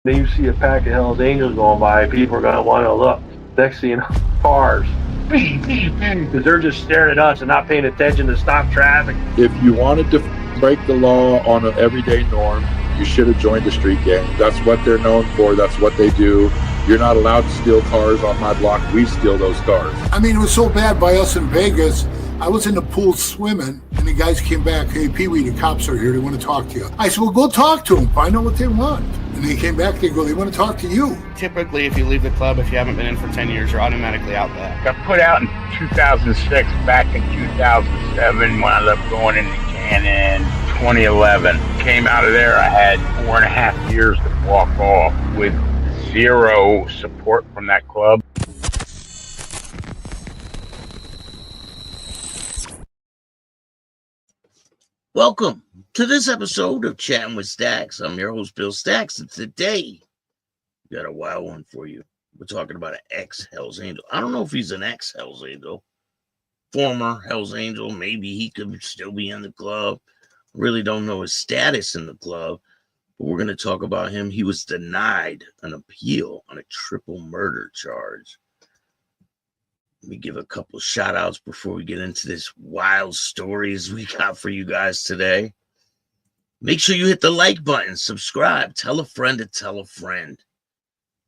Then you see a pack of Hell's Angels going by, people are going to want to look. Next thing you know, cars, because they're just staring at us and not paying attention to stop traffic. If you wanted to break the law on an everyday norm, you should have joined a street gang. That's what they're known for. That's what they do. You're not allowed to steal cars on my block. We steal those cars. I mean, it was so bad by us in Vegas. I was in the pool swimming, and the guys came back. Hey, Pee-wee, the cops are here. They want to talk to you. I said, well, go talk to them. Find out what they want. And they came back. They go, they want to talk to you. Typically, if you leave the club, if you haven't been in for 10 years, you're automatically out back. Got put out in 2006. Back in 2007, wound up going into Chattin. 2011. Came out of there, I had 4.5 years to walk off with zero support from that club. Welcome to this episode of Chatting with Staxx. I'm your host, Bill Staxx, and today we got a wild one for you. We're talking about an ex-Hells Angel. I don't know if he's an ex-Hells Angel, former Hells Angel. Maybe he could still be in the club. Really don't know his status in the club, but we're going to talk about him. He was denied an appeal on a triple murder charge. Let me give a couple shout outs before we get into this wild stories we got for you guys today. Make sure you hit the like button, subscribe, tell a friend to tell a friend.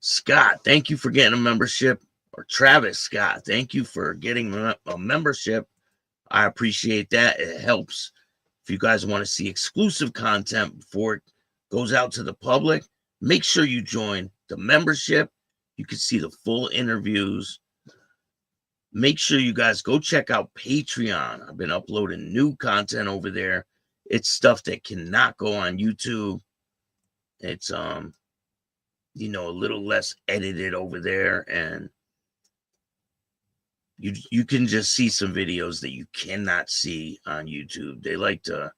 Scott, thank you for getting a membership. Or Travis Scott, thank you for getting a membership. I appreciate that. It helps. If you guys want to see exclusive content before it goes out to the public, make sure you join the membership. You can see the full interviews. Make sure you guys go check out Patreon. I've been uploading new content over there. It's stuff that cannot go on YouTube. It's a little less edited over there, and you can just see some videos that you cannot see on YouTube. They like to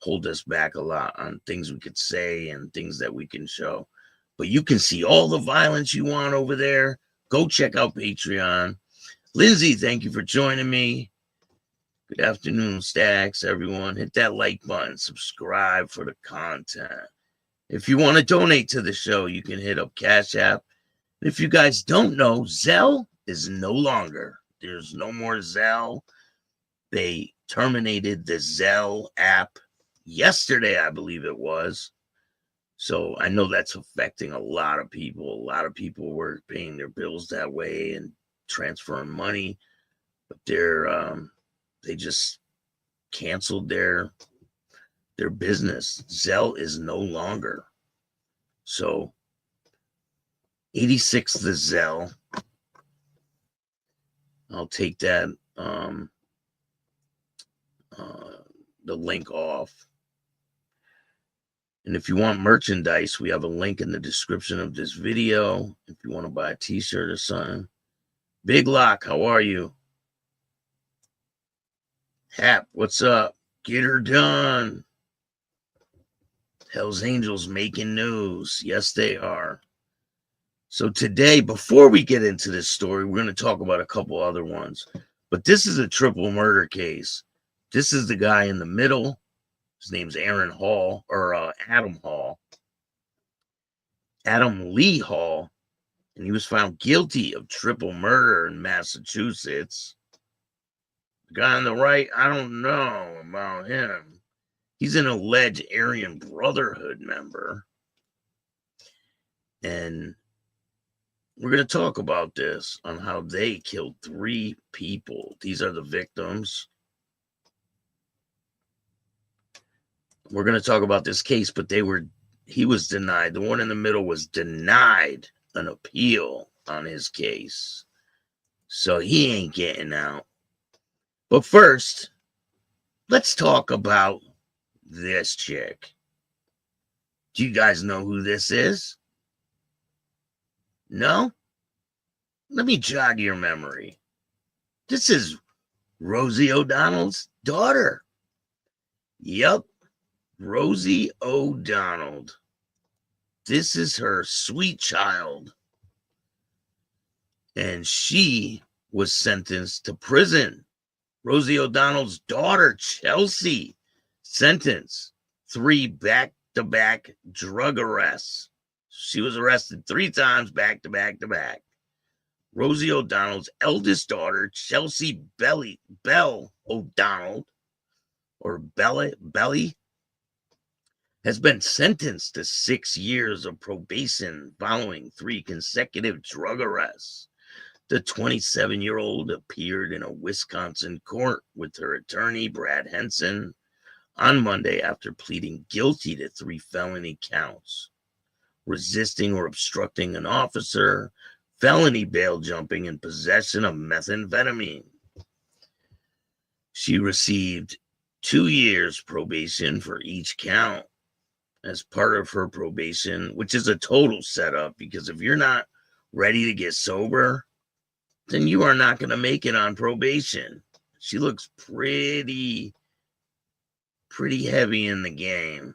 hold us back a lot on things we could say and things that we can show. But you can see all the violence you want over there. Go check out Patreon. Lindsay, thank you for joining me. Good afternoon, Staxx, everyone. Hit that like button. Subscribe for the content. If you want to donate to the show, you can hit up Cash App. If you guys don't know, Zelle is no longer. There's no more Zelle. They terminated the Zelle app yesterday, I believe it was. So I know that's affecting a lot of people. A lot of people were paying their bills that way and transferring money, but they just canceled their business. Zelle is no longer. So 86 the Zelle. I'll take that the link off. And if you want merchandise, we have a link in the description of this video. If you want to buy a t-shirt or something. Big Lock, how are you? Hap, what's up? Get her done. Hells Angels making news. Yes, they are. So today, before we get into this story, we're going to talk about a couple other ones. But this is a triple murder case. This is the guy in the middle. His name's Aaron Hall, or Adam Hall. Adam Lee Hall. And he was found guilty of triple murder in Massachusetts. The guy on the right, I don't know about him. He's an alleged Aryan Brotherhood member. And we're going to talk about this on how they killed 3 people. These are the victims. We're going to talk about this case, but he was denied. The one in the middle was denied an appeal on his case. So he ain't getting out. But first, let's talk about this chick. Do you guys know who this is? No? Let me jog your memory. This is Rosie O'Donnell's daughter. Yup, Rosie O'Donnell. This is her sweet child. And she was sentenced to prison. Rosie O'Donnell's daughter, Chelsea, sentenced 3 back-to-back drug arrests. She was arrested 3 times back to back to back. Rosie O'Donnell's eldest daughter, Chelsea Bell O'Donnell, or Belly, has been sentenced to 6 years of probation following 3 consecutive drug arrests. The 27-year-old appeared in a Wisconsin court with her attorney, Brad Henson, on Monday after pleading guilty to 3 felony counts: resisting or obstructing an officer, felony bail jumping, and possession of methamphetamine. She received 2 years probation for each count as part of her probation, which is a total setup, because if you're not ready to get sober, then you are not going to make it on probation. She looks pretty heavy in the game.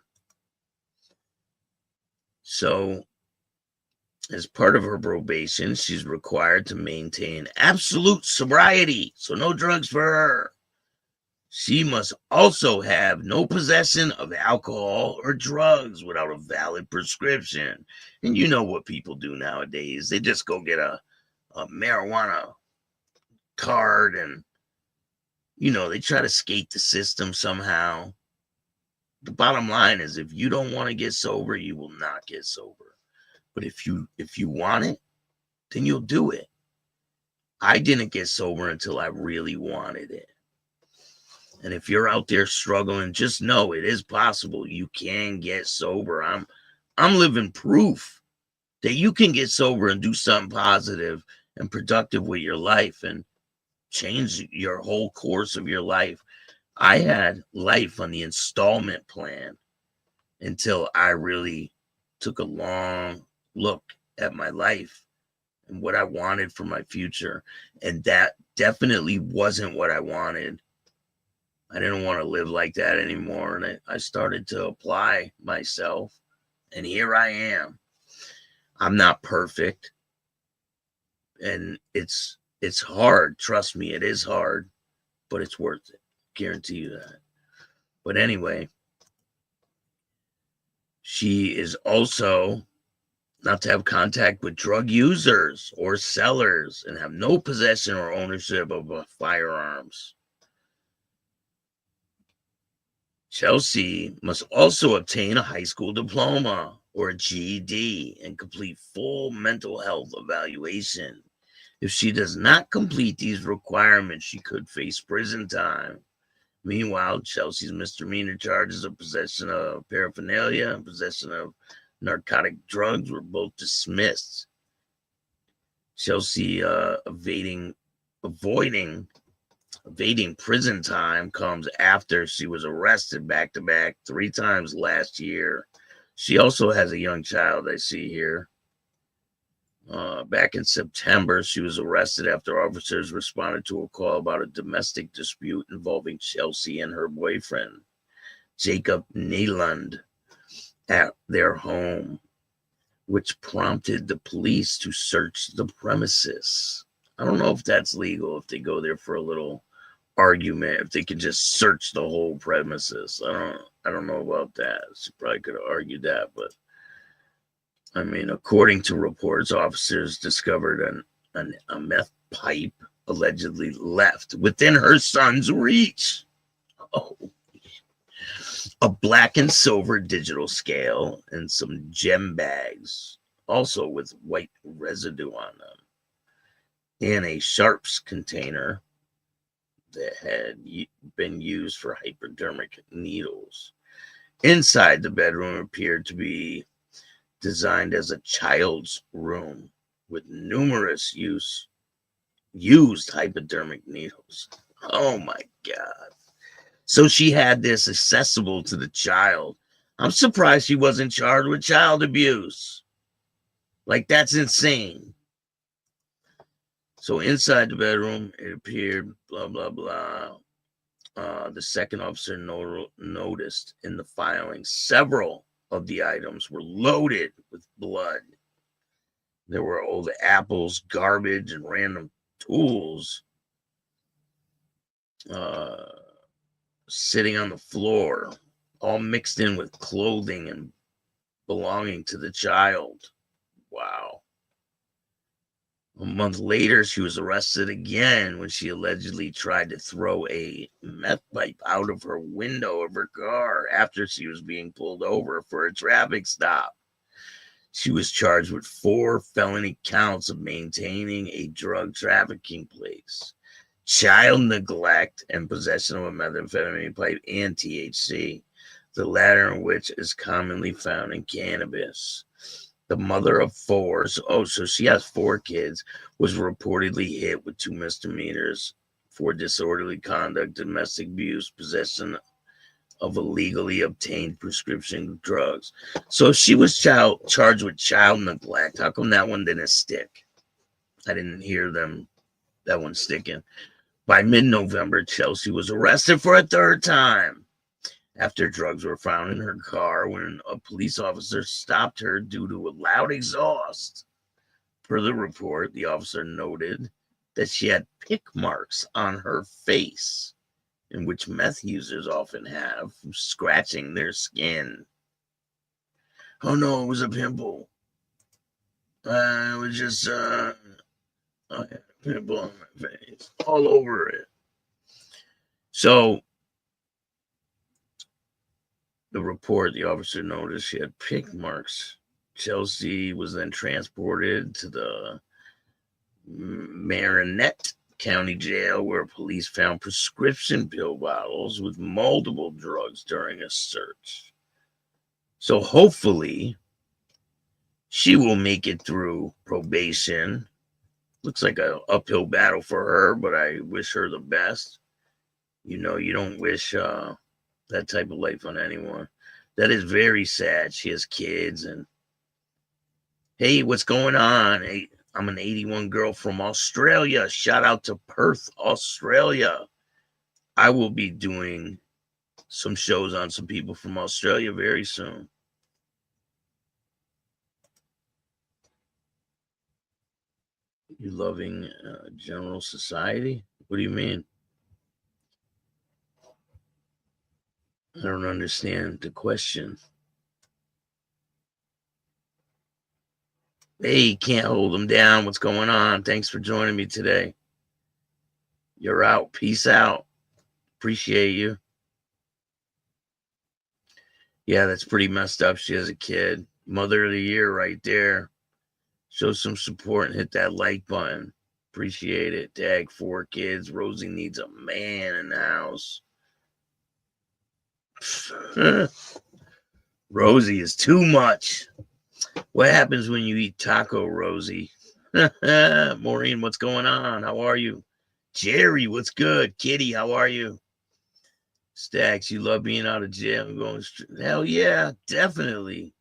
So, as part of her probation, she's required to maintain absolute sobriety, so no drugs for her. She must also have no possession of alcohol or drugs without a valid prescription. And you know what people do nowadays. They just go get a marijuana card and, they try to skate the system somehow. The bottom line is, if you don't want to get sober, you will not get sober. But if you want it, then you'll do it. I didn't get sober until I really wanted it. And if you're out there struggling, just know it is possible. You can get sober. I'm living proof that you can get sober and do something positive and productive with your life and change your whole course of your life. I had life on the installment plan until I really took a long look at my life and what I wanted for my future. And that definitely wasn't what I wanted. I didn't want to live like that anymore. And I started to apply myself. And here I am. I'm not perfect. And it's hard. Trust me, it is hard. But it's worth it. Guarantee you that. But anyway, she is also not to have contact with drug users or sellers and have no possession or ownership of firearms. Chelsea must also obtain a high school diploma or a GED and complete full mental health evaluation. If she does not complete these requirements, she could face prison time. Meanwhile, Chelsea's misdemeanor charges of possession of paraphernalia and possession of narcotic drugs were both dismissed. Chelsea evading prison time comes after she was arrested back-to-back 3 times last year. She also has a young child I see here. Back in September, she was arrested after officers responded to a call about a domestic dispute involving Chelsea and her boyfriend, Jacob Neyland, at their home, which prompted the police to search the premises. I don't know if that's legal, if they go there for a little argument, if they can just search the whole premises. I don't know about that. She probably could have argued that, but I mean, according to reports, officers discovered a meth pipe allegedly left within her son's reach. Oh, a black and silver digital scale and some gem bags, also with white residue on them, in a sharps container that had been used for hypodermic needles. Inside the bedroom appeared to be designed as a child's room with numerous used hypodermic needles. Oh my God. So she had this accessible to the child. I'm surprised she wasn't charged with child abuse. Like, that's insane. So inside the bedroom, it appeared, blah, blah, blah. The second officer noticed in the filing several of the items were loaded with blood. There were old apples, garbage, and random tools sitting on the floor, all mixed in with clothing and belonging to the child. Wow. A month later, she was arrested again when she allegedly tried to throw a meth pipe out of her window of her car after she was being pulled over for a traffic stop. She was charged with 4 felony counts of maintaining a drug trafficking place, child neglect, and possession of a methamphetamine pipe and THC, the latter of which is commonly found in cannabis. The mother of 4, so she has 4 kids, was reportedly hit with 2 misdemeanors for disorderly conduct, domestic abuse, possession of illegally obtained prescription drugs. So she was charged with child neglect. How come that one didn't stick? I didn't hear that one sticking. By mid-November, Chelsea was arrested for a 3rd time after drugs were found in her car when a police officer stopped her due to a loud exhaust. Per the report, the officer noted that she had pick marks on her face, in which meth users often have from scratching their skin. Oh no, it was a pimple. It was just I had a pimple on my face, all over it. So the report, the officer noticed she had pick marks. Chelsea was then transported to the Marinette County Jail, where police found prescription pill bottles with multiple drugs during a search. So hopefully she will make it through probation. Looks like an uphill battle for her, but I wish her the best. You know, you don't wish that type of life on anyone. That is very sad. She has kids, and hey, what's going on? Hey, I'm an 81 girl from Australia. Shout out to Perth, Australia. I will be doing some shows on some people from Australia very soon. You loving general society? What do you mean? I don't understand the question. Hey, can't hold them down. What's going on? Thanks for joining me today. You're out. Peace out. Appreciate you. Yeah, that's pretty messed up. She has a kid. Mother of the year right there. Show some support and hit that like button. Appreciate it. Tag 4 kids. Rosie needs a man in the house. Rosie is too much. What happens when you eat taco, Rosie? Maureen, what's going on? How are you? Jerry, what's good? Kitty, how are you? Staxx, you love being out of jail and going straight. Hell yeah, definitely.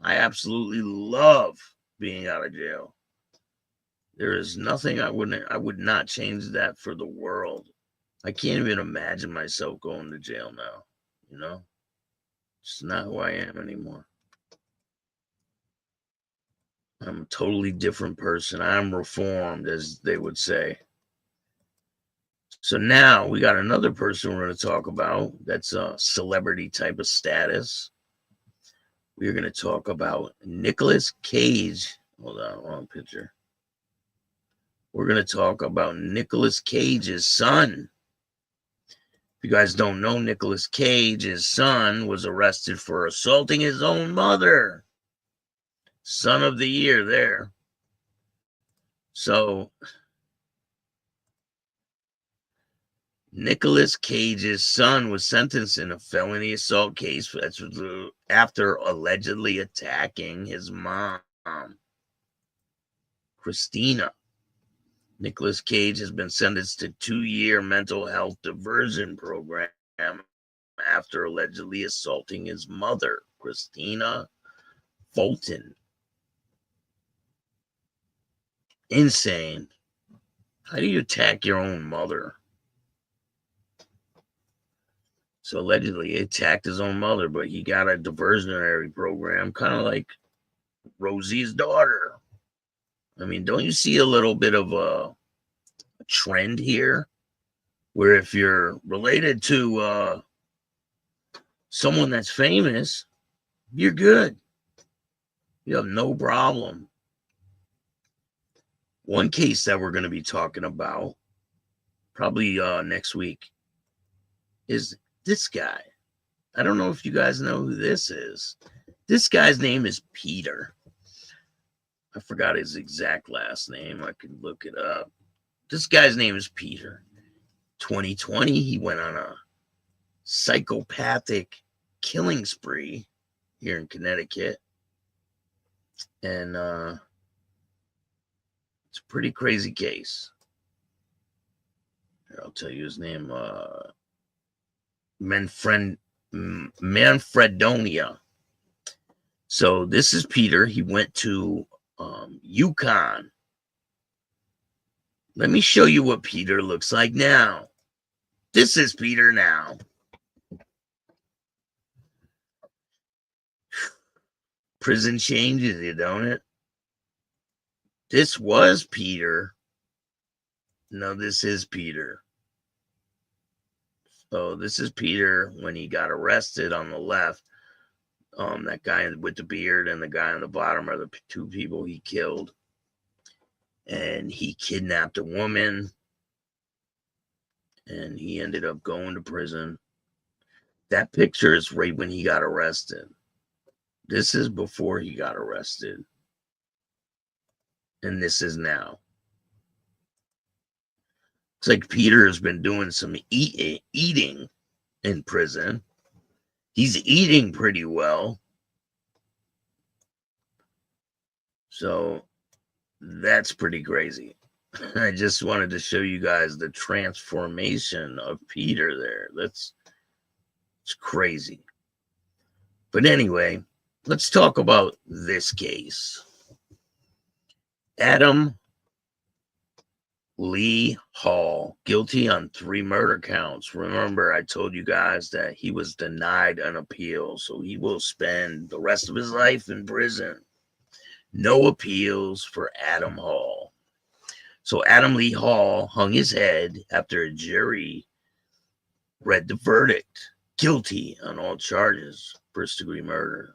I absolutely love being out of jail. There is nothing I would not change that for the world. I can't even imagine myself going to jail now. You know, it's not who I am anymore. I'm a totally different person. I'm reformed, as they would say. So now we got another person we're going to talk about that's a celebrity type of status. We're going to talk about Nicolas Cage. Hold on, wrong picture. We're going to talk about Nicolas Cage's son. If you guys don't know, Nicolas Cage's son was arrested for assaulting his own mother. Son of the year there. So Nicolas Cage's son was sentenced in a felony assault case after allegedly attacking his mom, Christina. Nicolas Cage has been sentenced to 2-year mental health diversion program after allegedly assaulting his mother, Christina Fulton. Insane. How do you attack your own mother? So allegedly he attacked his own mother, but he got a diversionary program, kind of like Rosie's daughter. I mean, don't you see a little bit of a trend here? Where if you're related to someone that's famous, you're good. You have no problem. One case that we're going to be talking about probably next week is this guy. I don't know if you guys know who this is. This guy's name is Peter. I forgot his exact last name. I could look it up. This guy's name is Peter. 2020, he went on a psychopathic killing spree here in Connecticut. And it's a pretty crazy case. Here, I'll tell you his name. Manfredonia. So this is Peter. He went to Yukon. Let me show you what Peter looks like now. This is Peter now. Prison changes you, don't it? This was Peter. No, this is Peter. So this is Peter when he got arrested on the left. That guy with the beard and the guy on the bottom are the two people he killed. And he kidnapped a woman. And he ended up going to prison. That picture is right when he got arrested. This is before he got arrested. And this is now. It's like Peter has been doing some eating in prison. He's eating pretty well. So that's pretty crazy. I just wanted to show you guys the transformation of Peter there. It's crazy. But anyway, let's talk about this case. Adam Lee Hall, guilty on 3 murder counts. Remember, I told you guys that he was denied an appeal, so he will spend the rest of his life in prison. No appeals for Adam Hall. So Adam Lee Hall hung his head after a jury read the verdict. Guilty on all charges, first-degree murder.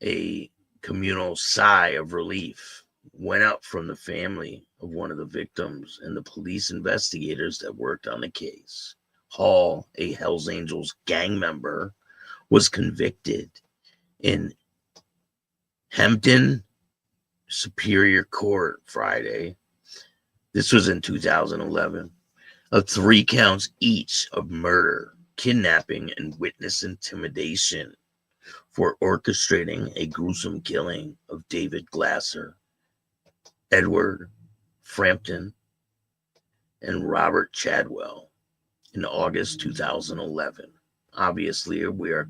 A communal sigh of relief went up from the family of one of the victims and the police investigators that worked on the case. Hall, a Hells Angels gang member, was convicted in Hampton Superior Court Friday. This was in 2011. Of 3 counts each of murder, kidnapping, and witness intimidation for orchestrating a gruesome killing of David Glasser, Edward Frampton, and Robert Chadwell in August 2011. Obviously, we are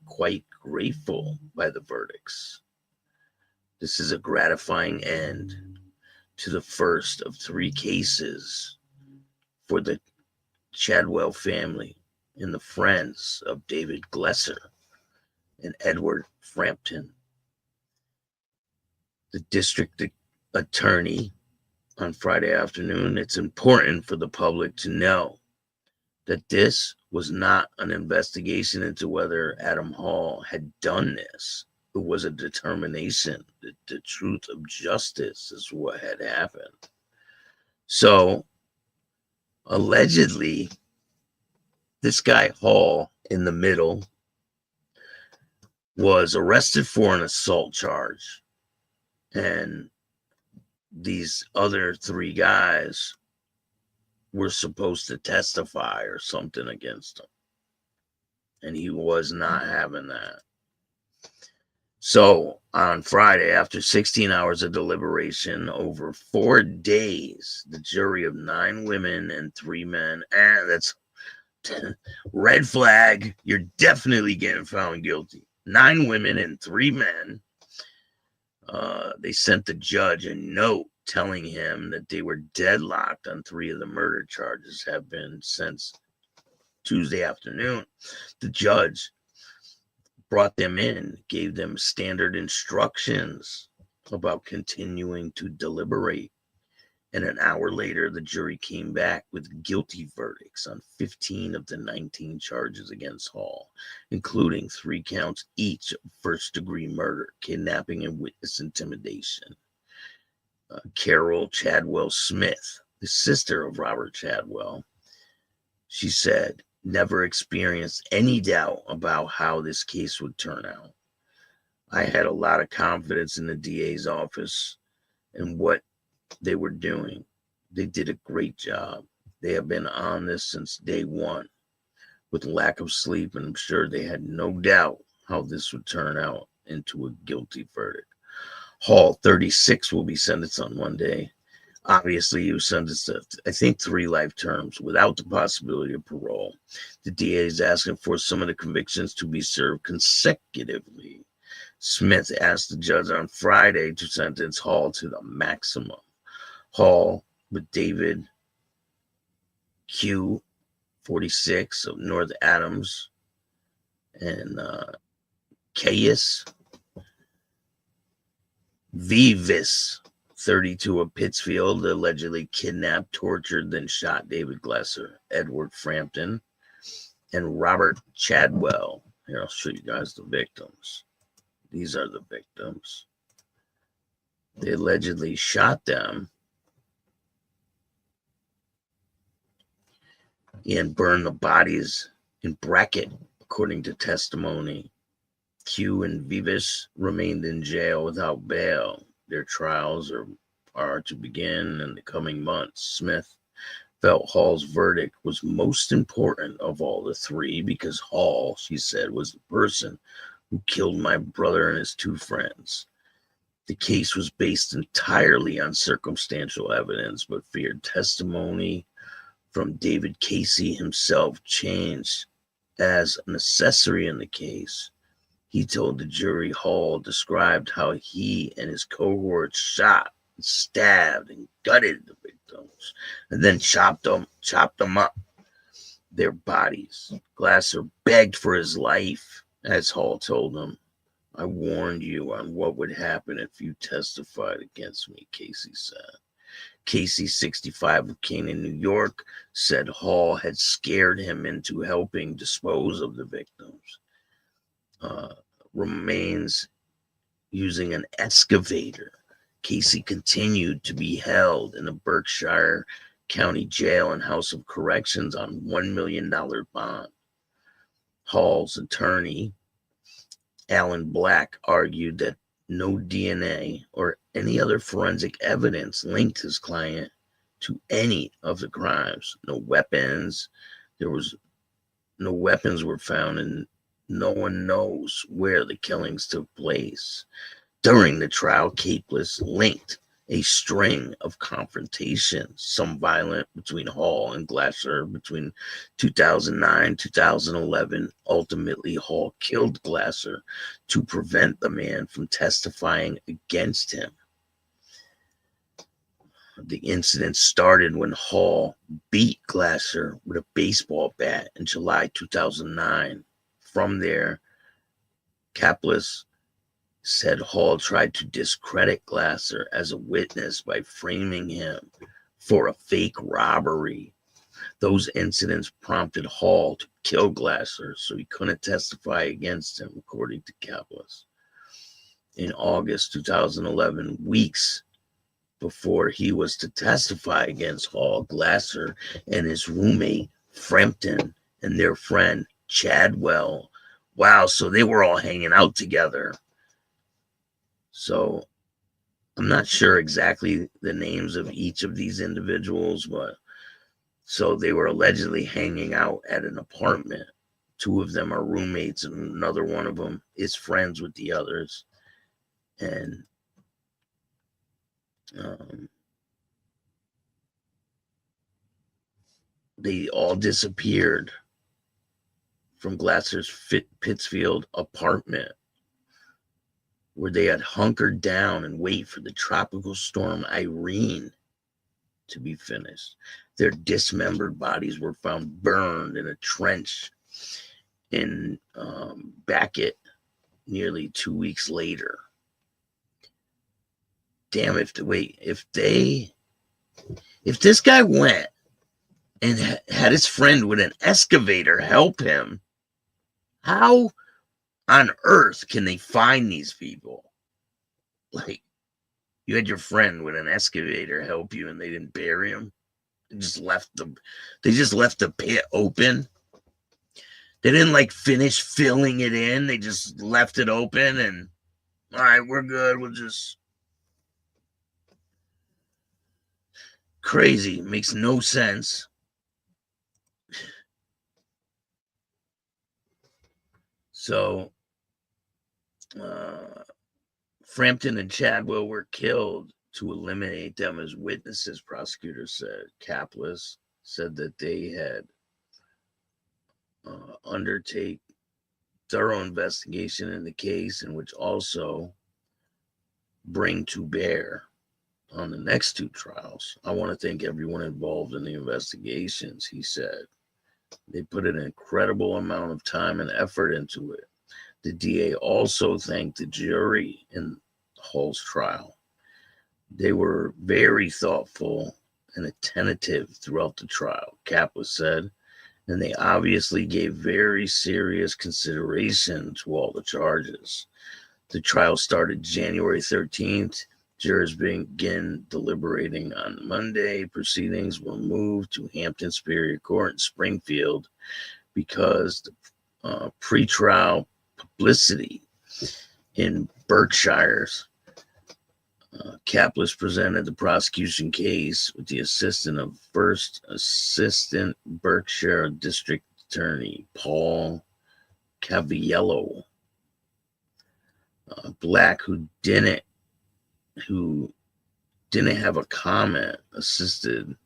quite grateful by the verdicts. This is a gratifying end to the first of 3 cases for the Chadwell family and the friends of David Glasser and Edward Frampton. The district attorney on Friday afternoon, it's important for the public to know that this was not an investigation into whether Adam Hall had done this. It was a determination that the truth of justice is what had happened. So, allegedly, this guy Hall in the middle was arrested for an assault charge. And these other 3 guys were supposed to testify or something against him. And he was not having that. So on Friday, after 16 hours of deliberation over 4 days, the jury of 9 women and 3 men, and that's red flag, you're definitely getting found guilty. 9 women and 3 men. They sent the judge a note telling him that they were deadlocked on 3 of the murder charges have been since Tuesday afternoon. The judge brought them in, gave them standard instructions about continuing to deliberate And an hour later, the jury came back with guilty verdicts on 15 of the 19 charges against Hall, including 3 counts each of first-degree murder, kidnapping, and witness intimidation. Carol Chadwell Smith, the sister of Robert Chadwell, she said, never experienced any doubt about how this case would turn out. I had a lot of confidence in the DA's office and what they were doing. They did a great job. They have been on this since day one with lack of sleep, and I'm sure they had no doubt how this would turn out into a guilty verdict. Hall, 36, will be sentenced on one day. Obviously, he was sentenced to, I think, 3 life terms without the possibility of parole. The DA is asking for some of the convictions to be served consecutively. Smith asked the judge on Friday to sentence Hall to the maximum. Hall, with David Q, 46, of North Adams, and Caius Vivis, 32, of Pittsfield, allegedly kidnapped, tortured, then shot David Glasser, Edward Frampton, and Robert Chadwell. Here, I'll show you guys the victims. These are the victims. They allegedly shot them and burned the bodies in bracket, according to testimony. Q and Vivis remained in jail without bail. Their trials are to begin in the coming months. Smith felt Hall's verdict was most important of all the 3 because Hall, she said, was the person who killed my brother and his 2 friends. The case was based entirely on circumstantial evidence, but feared testimony from David Casey himself changed as an accessory in the case. He told the jury Hall described how he and his cohorts shot, stabbed, and gutted the victims, and then chopped them up, their bodies. Glasser begged for his life, as Hall told him. I warned you on what would happen if you testified against me, Casey said. Casey, 65, of Canaan, New York, said Hall had scared him into helping dispose of the victims. Remains using an excavator. Casey continued to be held in the Berkshire County Jail and House of Corrections on $1 million bond. Hall's attorney, Alan Black, argued that no DNA or any other forensic evidence linked his client to any of the crimes. No weapons. No weapons were found, and no one knows where the killings took place. During the trial, Capeless linked a string of confrontations, some violent, between Hall and Glasser between 2009 and 2011. Ultimately, Hall killed Glasser to prevent the man from testifying against him. The incident started when Hall beat Glasser with a baseball bat in July 2009. From there, Capeless said Hall tried to discredit Glasser as a witness by framing him for a fake robbery. Those incidents prompted Hall to kill Glasser so he couldn't testify against him, according to Capeless. In August 2011, weeks before he was to testify against Hall, Glasser and his roommate Frampton and their friend Chadwell. Wow, so they were all hanging out together. So I'm not sure exactly the names of each of these individuals, but so they were allegedly hanging out at an apartment. 2 of them are roommates, and another one of them is friends with the others. And they all disappeared from Glasser's Pittsfield apartment, where they had hunkered down and wait for the tropical storm Irene to be finished. Their dismembered bodies were found burned in a trench in Beckett nearly 2 weeks later. Damn, if they If this guy went and had his friend with an excavator help him, how on earth can they find these people? Like, you had your friend with an excavator help you and they didn't bury him. They just left the pit open. They didn't like finish filling it in. They just left it open and, all right, we're good. We'll just... Crazy. Makes no sense. So, Frampton and Chadwell were killed to eliminate them as witnesses, prosecutors said. Kaplis said that they had undertake thorough investigation in the case, and which also bring to bear on the next two trials. I want to thank everyone involved in the investigations, he said. They put an incredible amount of time and effort into it. The DA also thanked the jury in Hall's trial. They were very thoughtful and attentive throughout the trial, Kaplis said, and they obviously gave very serious consideration to all the charges. The trial started January 13th. Jurors began deliberating on Monday. Proceedings were moved to Hampton Superior Court in Springfield because the pretrial publicity in Berkshire's. Kaplis presented the prosecution case with the assistance of First Assistant Berkshire District Attorney Paul Caviello. Black, who didn't have a comment, assisted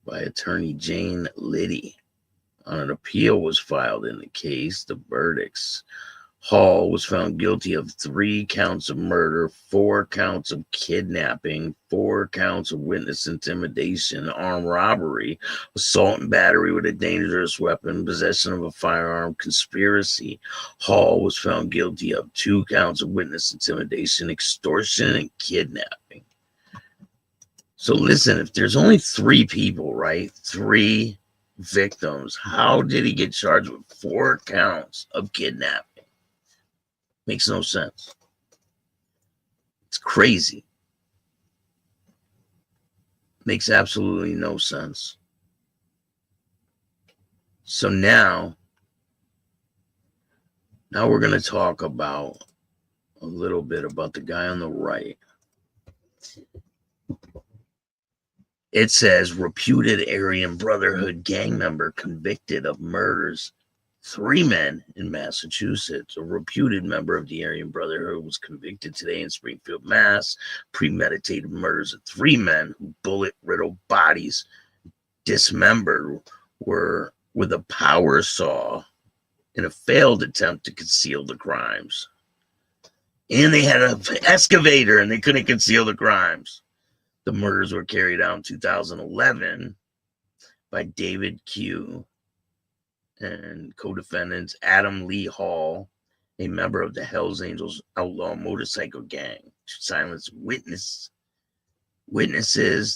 by attorney Jane Liddy. On an appeal was filed in the case. The verdicts: Hall was found guilty of 3 counts of murder, 4 counts of kidnapping, 4 counts of witness intimidation, armed robbery, assault and battery with a dangerous weapon, possession of a firearm, conspiracy. Hall was found guilty of 2 counts of witness intimidation, extortion, and kidnapping. So listen, if there's only 3 people, right? 3 victims, how did he get charged with 4 counts of kidnapping? Makes no sense. It's crazy. Makes absolutely no sense. So now we're going to talk about a little bit about the guy on the right. It says, reputed Aryan Brotherhood gang member convicted of murders 3 men in Massachusetts. A reputed member of the Aryan Brotherhood was convicted today in Springfield, Mass. Premeditated murders of 3 men who bullet-riddled bodies dismembered were with a power saw in a failed attempt to conceal the crimes. And they had an excavator and they couldn't conceal the crimes. The murders were carried out in 2011 by David Q. and co-defendants Adam Lee Hall, a member of the Hells Angels outlaw motorcycle gang, to silence witnesses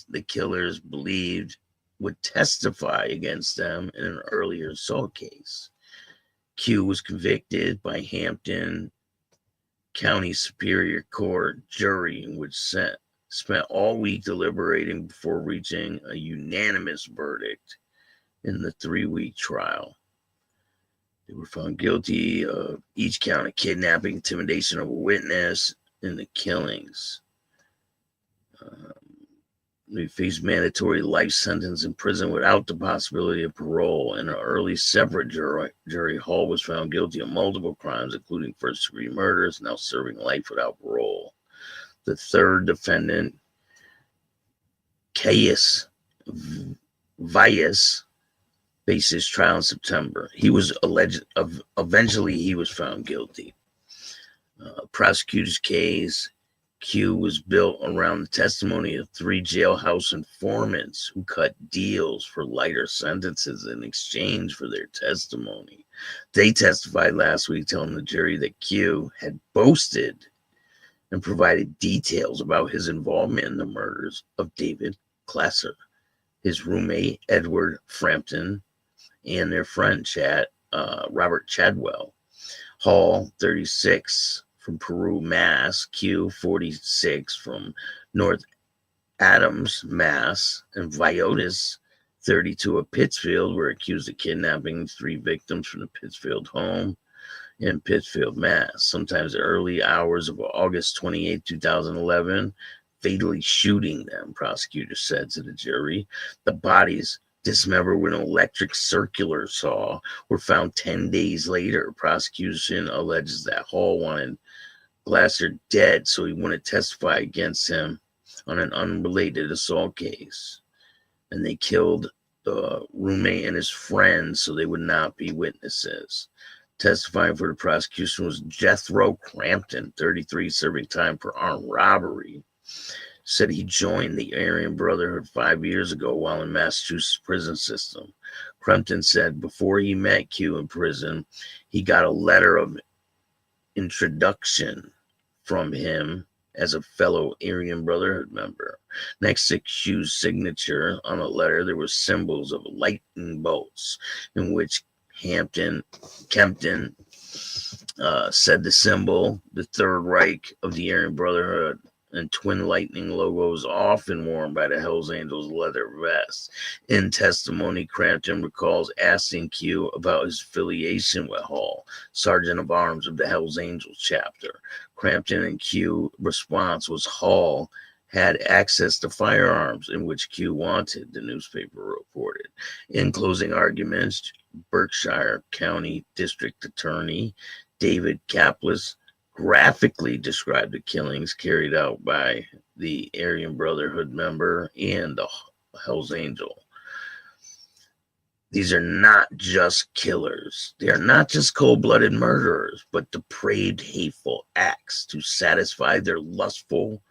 the killers believed would testify against them in an earlier assault case. Q was convicted by Hampton County Superior Court jury, which spent all week deliberating before reaching a unanimous verdict in the 3-week trial. They were found guilty of each count of kidnapping, intimidation of a witness, and the killings. They faced mandatory life sentence in prison without the possibility of parole. In an early separate jury, Hall was found guilty of multiple crimes, including first-degree murders, now serving life without parole. The third defendant, Caius Vias, faced his trial in September. Eventually he was found guilty. Prosecutor's case, Q, was built around the testimony of 3 jailhouse informants who cut deals for lighter sentences in exchange for their testimony. They testified last week, telling the jury that Q had boasted and provided details about his involvement in the murders of David Glasser, his roommate, Edward Frampton, and their friend, Robert Chadwell. Hall, 36, from Peru, Mass. Q, 46, from North Adams, Mass. And Viotis, 32, of Pittsfield, were accused of kidnapping 3 victims from the Pittsfield home in Pittsfield, Mass. Sometimes the early hours of August 28, 2011, fatally shooting them, prosecutors said to the jury. The bodies, dismembered with an electric circular saw, were found 10 days later. Prosecution alleges that Hall wanted Glasser dead so he wouldn't testify against him on an unrelated assault case. And they killed the roommate and his friend so they would not be witnesses. Testifying for the prosecution was Jethro Crampton, 33, serving time for armed robbery. Said he joined the Aryan Brotherhood 5 years ago while in Massachusetts prison system. Crampton said before he met Q in prison, he got a letter of introduction from him as a fellow Aryan Brotherhood member. Next to Q's signature on the letter, there were symbols of lightning bolts, in which Kempton said the symbol, the Third Reich of the Aryan Brotherhood, and twin lightning logos often worn by the Hells Angels leather vests. In testimony, Crampton recalls asking Q about his affiliation with Hall, Sergeant of Arms of the Hells Angels chapter. Crampton and Q response was Hall had access to firearms, in which Q wanted, the newspaper reported. In closing arguments, Berkshire County District Attorney David Kaplis graphically described the killings carried out by the Aryan Brotherhood member and the Hells Angel. These are not just killers. They are not just cold-blooded murderers, but depraved, hateful acts to satisfy their lustful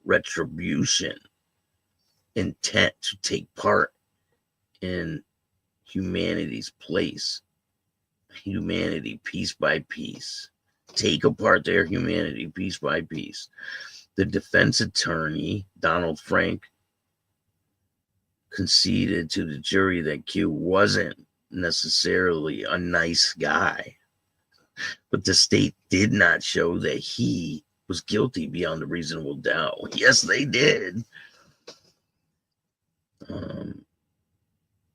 retribution, intent to take part in humanity's place. Humanity, piece by piece. Take apart their humanity piece by piece. The defense attorney, Donald Frank, conceded to the jury that Q wasn't necessarily a nice guy, but the state did not show that he was guilty beyond a reasonable doubt. Yes, they did.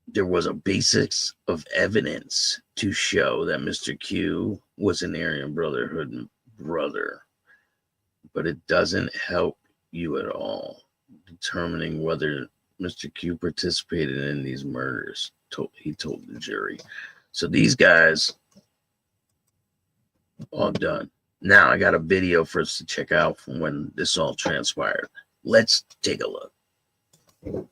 There was a basis of evidence to show that Mr. Q was an Aryan Brotherhood brother, but it doesn't help you at all determining whether Mr. Q participated in these murders, he told the jury. So these guys, all done. Now I got a video for us to check out from when this all transpired. Let's take a look.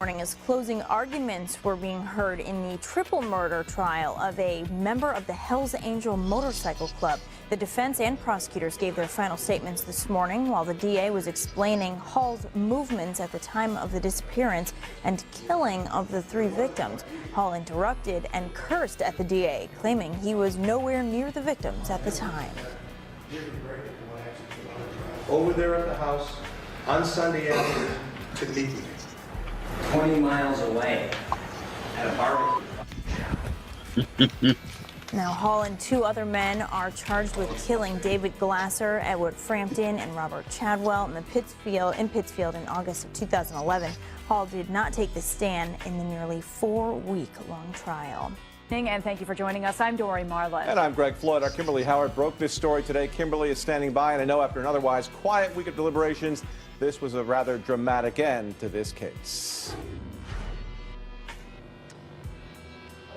Morning, as closing arguments were being heard in the triple murder trial of a member of the Hells Angel Motorcycle Club. The defense and prosecutors gave their final statements this morning while the DA was explaining Hall's movements at the time of the disappearance and killing of the 3 victims. Hall interrupted and cursed at the DA, claiming he was nowhere near the victims at the time. Over there at the house on Sunday afternoon to meet me. 20 miles away at a barbecue. Now, Hall and 2 other men are charged with killing David Glasser, Edward Frampton, and Robert Chadwell in Pittsfield in August of 2011. Hall did not take the stand in the nearly 4-week-long trial. And thank you for joining us. I'm Dory Marlin. And I'm Greg Floyd. Our Kimberly Howard broke this story today. Kimberly is standing by, and I know after an otherwise quiet week of deliberations, this was a rather dramatic end to this case.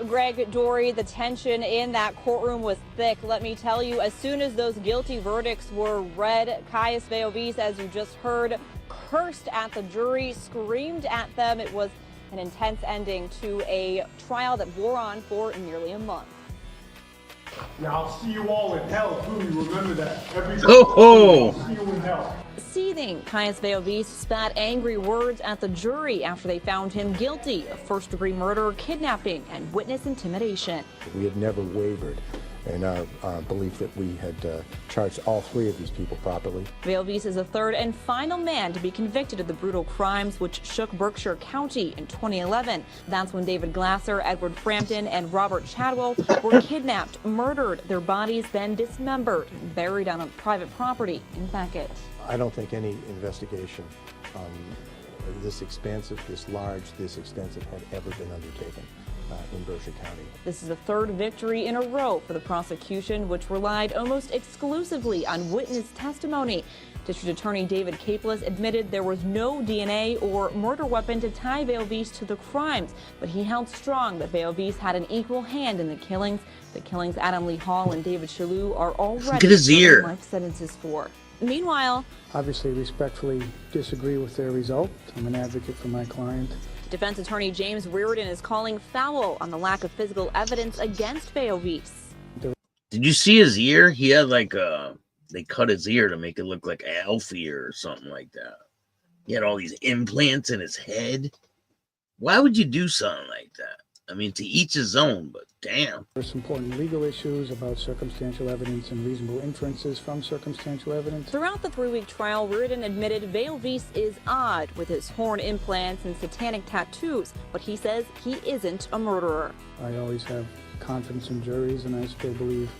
Greg, Dory, the tension in that courtroom was thick. Let me tell you, as soon as those guilty verdicts were read, Caius Veovis, as you just heard, cursed at the jury, screamed at them. It was an intense ending to a trial that wore on for nearly a month. Now, I'll see you all in hell, too. Remember that. Every day. Oh! I'll see you in hell. Seething, Caius Veovis spat angry words at the jury after they found him guilty of first-degree murder, kidnapping, and witness intimidation. We have never wavered in our belief that we had charged all three of these people properly. Valdez is the third and final man to be convicted of the brutal crimes which shook Berkshire County in 2011. That's when David Glasser, Edward Frampton, and Robert Chadwell were kidnapped, murdered, their bodies then dismembered, buried on a private property in Beckett. I don't think any investigation this expansive, this large, this extensive had ever been undertaken in Berkshire County. This is the third victory in a row for the prosecution, which relied almost exclusively on witness testimony. District Attorney David Capeless admitted there was no DNA or murder weapon to tie Valdez to the crimes, but he held strong that Valdez had an equal hand in the killings. The killings Adam Lee Hall and David Shalhoub are already Look at his ear. life sentences for. Meanwhile, obviously respectfully disagree with their result. I'm an advocate for my client. defense attorney James Reardon is calling foul on the lack of physical evidence against Valdez. Did you see his ear? He had like they cut his ear to make it look like an elf ear or something like that. He had all these implants in his head. Why would you do something like that? I mean, to each his own, but damn. There's important legal issues about circumstantial evidence and reasonable inferences from circumstantial evidence. Throughout the 3-week trial, Reardon admitted Valdez is odd with his horn implants and satanic tattoos, but he says he isn't a murderer. I always have confidence in juries, and I still believe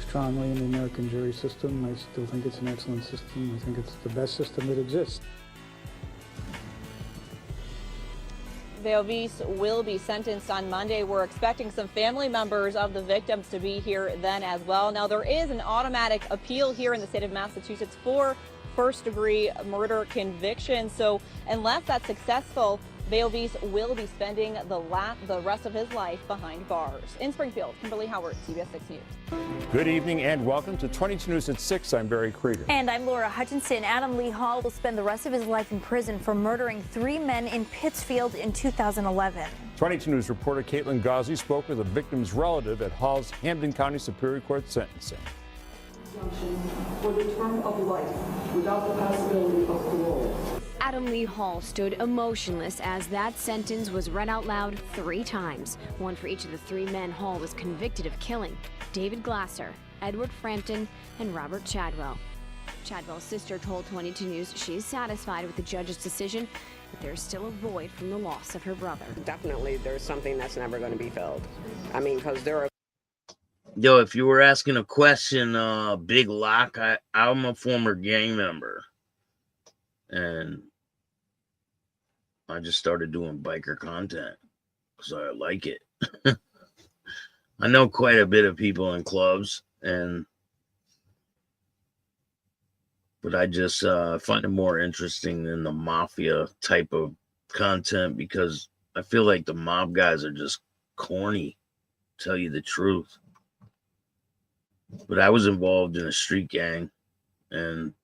strongly in the American jury system. I still think it's an excellent system. I think it's the best system that exists. Valdez will be sentenced on Monday. We're expecting some family members of the victims to be here then as well. Now, there is an automatic appeal here in the state of Massachusetts for first-degree murder conviction. So unless that's successful, Valdez will be spending the rest of his life behind bars. In Springfield, Kimberly Howard, CBS 6 News. Good evening and welcome to 22 News at 6. I'm Barry Krieger. And I'm Laura Hutchinson. Adam Lee Hall will spend the rest of his life in prison for murdering 3 men in Pittsfield in 2011. 22 News reporter Caitlin Gauzy spoke with a victim's relative at Hall's Hampden County Superior Court sentencing. For the term of life without the possibility of parole. Adam Lee Hall stood emotionless as that sentence was read out loud 3 times, one for each of the 3 men Hall was convicted of killing: David Glasser, Edward Frampton, and Robert Chadwell. Chadwell's sister told 22 News she's satisfied with the judge's decision, but there's still a void from the loss of her brother. Definitely there's something that's never going to be filled. I mean, because there are... Yo, if you were asking a question, Big Lock, I'm a former gang member. And I just started doing biker content because I like it. I know quite a bit of people in clubs, but I just find it more interesting than the mafia type of content because I feel like the mob guys are just corny, to tell you the truth. But I was involved in a street gang, and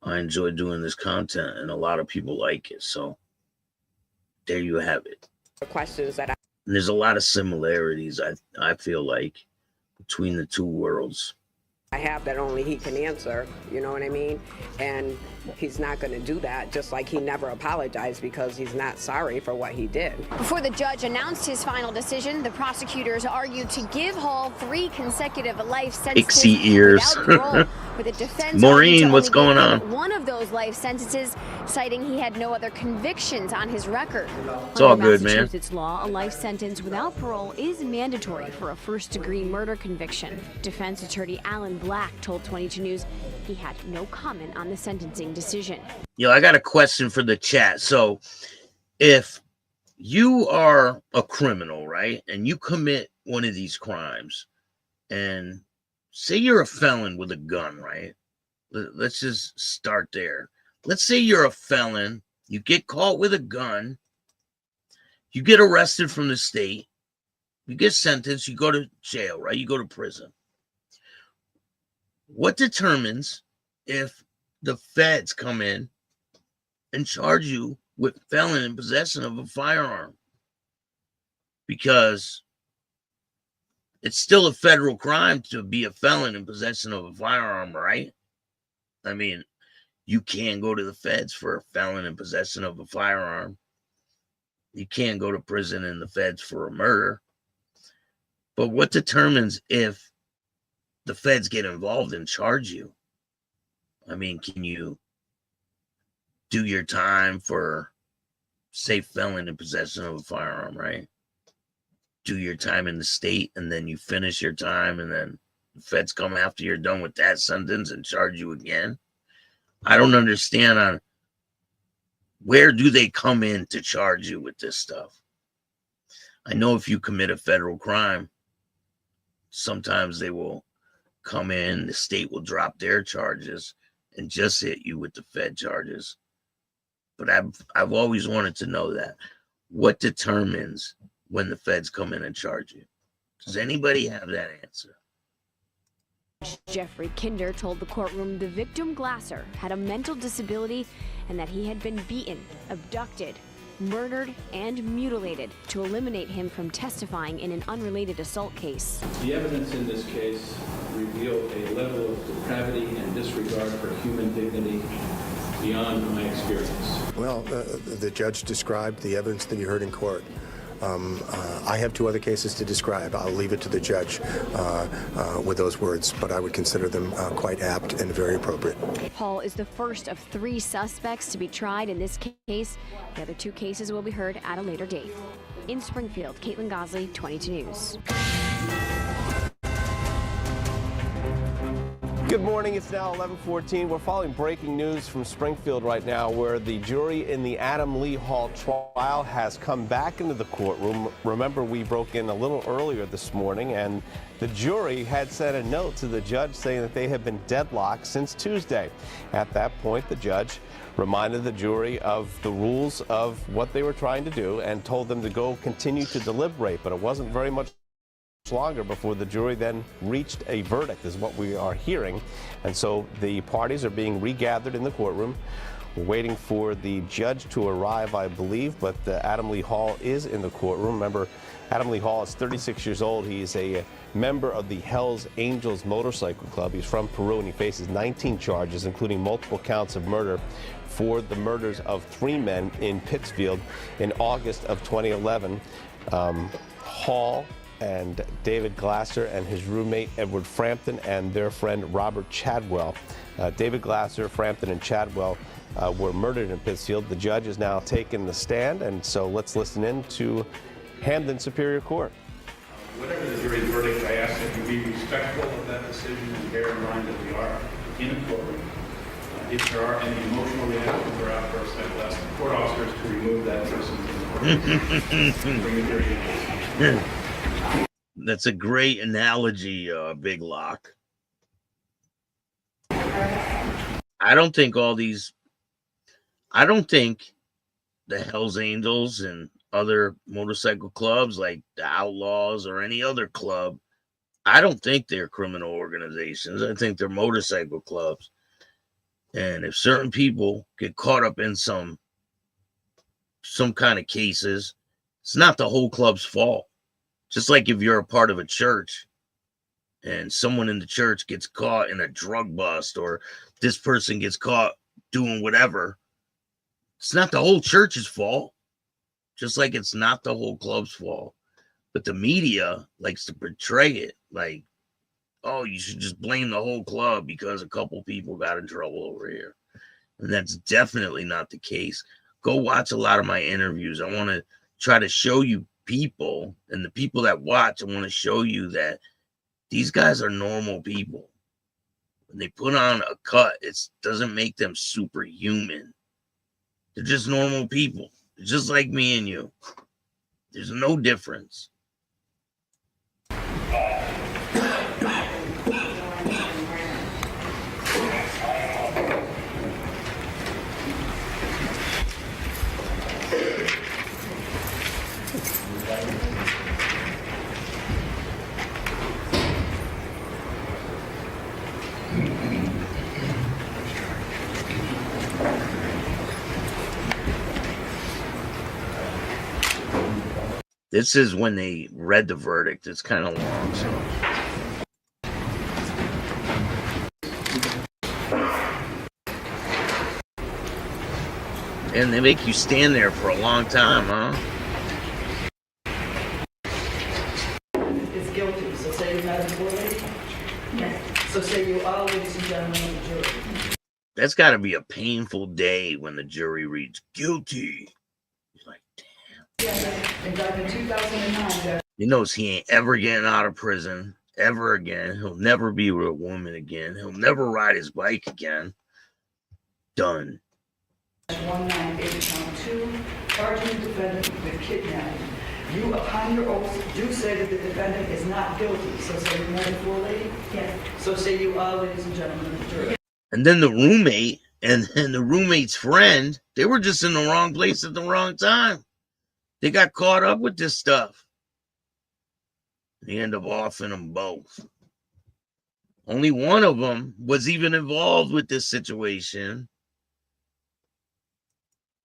I enjoy doing this content, and a lot of people like it. So there you have it. Questions that and there's a lot of similarities, I feel like, between the two worlds. I have that only he can answer, you know what I mean? And he's not going to do that, just like he never apologized because he's not sorry for what he did. Before the judge announced his final decision, the prosecutors argued to give Hall 3 consecutive life sentences Ixie ears. without parole, with the defense Maureen, what's only going giving on? one of those life sentences, citing he had no other convictions on his record. It's all Under good, man. Massachusetts law, a life sentence without parole is mandatory for a first-degree murder conviction. Defense attorney Alan Black told 22 News he had no comment on the sentencing decision. Yo, I got a question for the chat. So if you are a criminal, right, and you commit one of these crimes, and say you're a felon with a gun, right? Let's just start there. Let's say you're a felon, you get caught with a gun, you get arrested from the state, you get sentenced, you go to jail, right? You go to prison. What determines if the feds come in and charge you with felon in possession of a firearm? Because it's still a federal crime to be a felon in possession of a firearm, right? I mean, you can't go to the feds for a felon in possession of a firearm. You can't go to prison in the feds for a murder. But what determines if the feds get involved and charge you? I mean, can you do your time for safe felon in possession of a firearm, right? Do your time in the state, and then you finish your time, and then the feds come after you're done with that sentence and charge you again? I don't understand on where do they come in to charge you with this stuff. I know if you commit a federal crime, sometimes they will come in, the state will drop their charges and just hit you with the Fed charges. But I've always wanted to know that. What determines when the feds come in and charge you? Does anybody have that answer? Jeffrey Kinder told the courtroom the victim, Glasser, had a mental disability and that he had been beaten, abducted, murdered, and mutilated to eliminate him from testifying in an unrelated assault case. The evidence in this case revealed a level of depravity and disregard for human dignity beyond my experience. Well, the judge described the evidence that you heard in court. I have two other cases to describe. I'll leave it to the judge with those words, but I would consider them quite apt and very appropriate. Hall is the first of 3 suspects to be tried in this case. The other 2 cases will be heard at a later date. In Springfield, Caitlin Gosley, 22 News. Good morning. It's now 11:14. We're following breaking news from Springfield right now, where the jury in the Adam Lee Hall trial has come back into the courtroom. Remember, we broke in a little earlier this morning, and the jury had sent a note to the judge saying that they have been deadlocked since Tuesday. At that point, the judge reminded the jury of the rules of what they were trying to do and told them to go continue to deliberate, but it wasn't very much longer before the jury then reached a verdict, is what we are hearing. And so the parties are being regathered in the courtroom. We're waiting for the judge to arrive, I believe, but Adam Lee Hall is in the courtroom. Remember, Adam Lee Hall is 36 years old. He's a member of the Hells Angels Motorcycle Club. He's from Peru, and he faces 19 charges, including multiple counts of murder for the murders of 3 men in Pittsfield in August of 2011. Hall and David Glasser and his roommate Edward Frampton and their friend Robert Chadwell. David Glasser, Frampton, and Chadwell were murdered in Pittsfield. The judge is now taking the stand, and so let's listen in to Hamden Superior Court. Whatever the jury's verdict, I ask that you be respectful of that decision and bear in mind that we are in a courtroom. If there are any emotional reactions or outbursts, I will ask the court officers to remove that person from the courtroom. Bring the jury in. That's a great analogy, Big Lock. I don't think the Hells Angels and other motorcycle clubs like the Outlaws or any other club, I don't think they're criminal organizations. I think they're motorcycle clubs. And if certain people get caught up in some kind of cases, it's not the whole club's fault. Just like if you're a part of a church and someone in the church gets caught in a drug bust, or this person gets caught doing whatever, it's not the whole church's fault. Just like it's not the whole club's fault. But the media likes to portray it like, oh, you should just blame the whole club because a couple people got in trouble over here. And that's definitely not the case. Go watch a lot of my interviews. I want to try to show you people, and the people that watch, I want to show you that these guys are normal people. When they put on a cut, it doesn't make them superhuman. They're just normal people. They're just like me and you. There's no difference. This is when they read the verdict. It's kind of long, so. And they make you stand there for a long time, huh? Is guilty That's got to be a painful day when the jury reads guilty. He's like, damn. In 2009, He knows he ain't ever getting out of prison ever again. He'll never be with a woman again. He'll never ride his bike again. Done. 198 count 2, charging the defendant with kidnapping. You, upon your oath, do say that the defendant is not guilty. So say you, Madam Floor Lady? Yes. So say you are, ladies and gentlemen of the jury. And then the roommate and the roommate's friend, they were just in the wrong place at the wrong time. They got caught up with this stuff. They end up offing them both. Only one of them was even involved with this situation.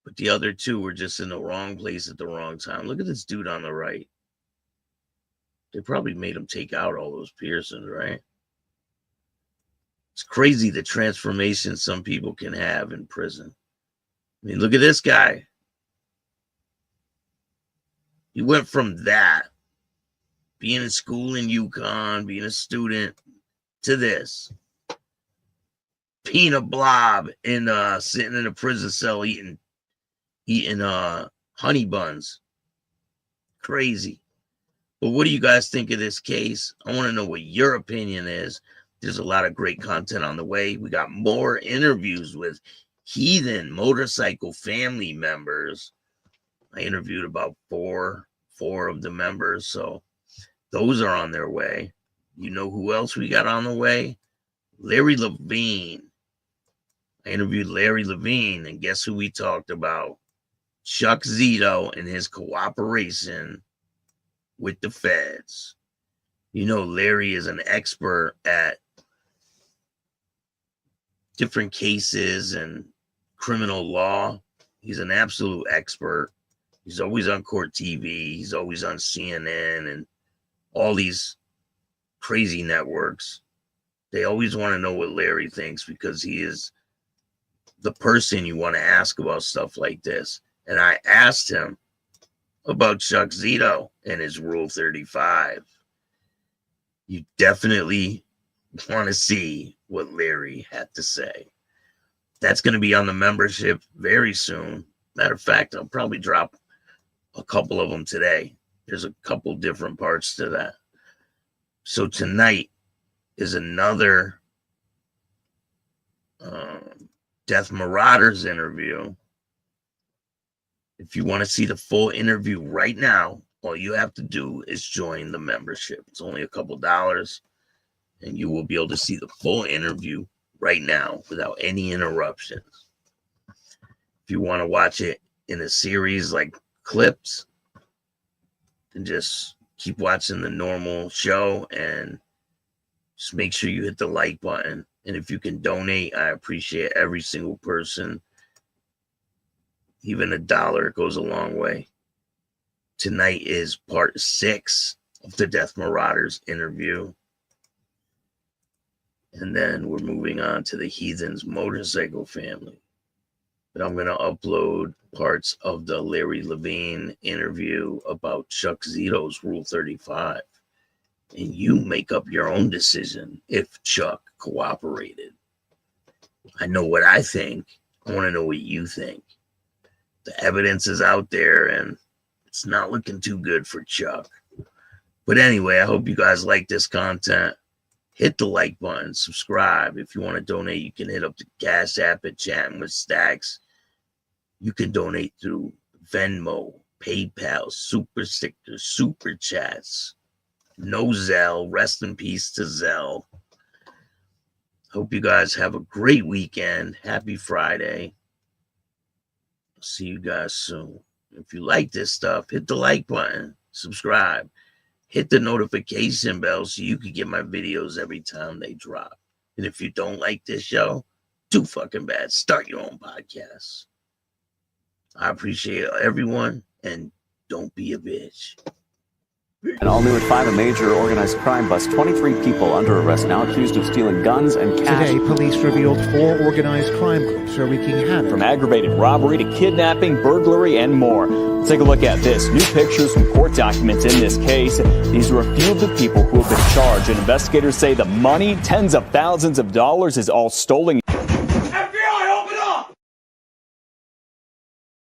But the other two were just in the wrong place at the wrong time. Look at this dude on the right. They probably made him take out all those piercings, right? It's crazy the transformation some people can have in prison. I mean, look at this guy. He went from that, being in school in Yukon, being a student, to this. Being a blob in sitting in a prison cell eating honey buns. Crazy. But what do you guys think of this case? I want to know what your opinion is. There's a lot of great content on the way. We got more interviews with heathen motorcycle family members. I interviewed about four of the members, so those are on their way. You know who else we got on the way? Larry Levine. I interviewed Larry Levine, and guess who we talked about? Chuck Zito and his cooperation with the feds. You know, Larry is an expert at different cases and criminal law. He's an absolute expert. He's always on Court TV. He's always on CNN and all these crazy networks. They always want to know what Larry thinks because he is the person you want to ask about stuff like this. And I asked him about Chuck Zito and his Rule 35. You definitely want to see what Larry had to say. That's going to be on the membership very soon. Matter of fact, I'll probably drop a couple of them today. There's a couple different parts to that. So tonight is another Death Marauders interview. If you want to see the full interview right now, all you have to do is join the membership. It's only a couple dollars, and you will be able to see the full interview right now without any interruptions. If you want to watch it in a series like clips, then just keep watching the normal show and just make sure you hit the like button. And if you can donate, I appreciate every single person. Even $1 goes a long way. Tonight is part 6 of the Death Marauders interview. And then we're moving on to the Heathens motorcycle family. But I'm going to upload parts of the Larry Levine interview about Chuck Zito's Rule 35. And you make up your own decision if Chuck cooperated. I know what I think. I want to know what you think. The evidence is out there, and it's not looking too good for Chuck. But anyway, I hope you guys like this content. Hit the like button, subscribe. If you want to donate, you can hit up the Cash App at Chattin with Staxx. You can donate through Venmo, PayPal, Super Stickers, Super Chats. No Zelle. Rest in peace to Zelle. Hope you guys have a great weekend. Happy Friday. See you guys soon. If you like this stuff, hit the like button, subscribe, hit the notification bell so you can get my videos every time they drop. And if you don't like this show, too fucking bad. Start your own podcast. I appreciate everyone, and don't be a bitch. An all-new at 5, a major organized crime bust. 23 people under arrest now accused of stealing guns and cash. Today, police revealed 4 organized crime groups are wreaking havoc. From aggravated robbery to kidnapping, burglary, and more. Let's take a look at this. New pictures from court documents in this case. These are a few of the people who have been charged, and investigators say the money, tens of thousands of dollars, is all stolen.